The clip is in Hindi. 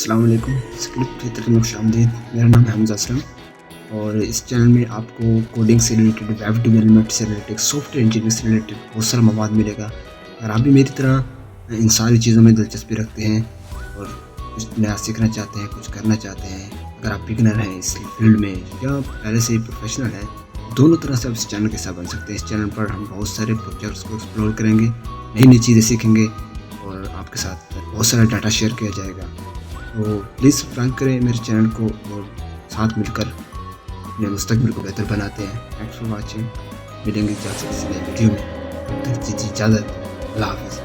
अस्सलाम वालेकुम। स्क्रिप्ट फितरत में खुशामदीद। मेरा नाम है हमज़ा असलम और इस चैनल में आपको कोडिंग से रिलेटेड, वेब डेवलपमेंट से रिलेटेड, सॉफ्टवेयर इंजीनियरिंग से रिलेटेड बहुत सारा मवाद मिलेगा। अगर आप भी मेरी तरह इन सारी चीज़ों में दिलचस्पी रखते हैं और कुछ नया सीखना चाहते हैं, कुछ करना चाहते हैं, अगर आप बिगिनर हैं इस फील्ड में या पहले से ही प्रोफेशनल हैं, दोनों तरह से आप इस चैनल के साथ बन सकते हैं। इस चैनल पर हम बहुत सारे प्रोजेक्ट्स को एक्सप्लोर करेंगे, नई नई चीज़ें सीखेंगे और आपके साथ बहुत सारा डाटा शेयर किया जाएगा। तो प्लीज़ सब्सक्राइब करें मेरे चैनल को और साथ मिलकर अपने मुस्तकबिल को बेहतर बनाते हैं। Thanks for watching. मिलेंगे जल्द से किसी नए वीडियो में। तब तक इजाज़त। अल्लाह हाफ़िज़।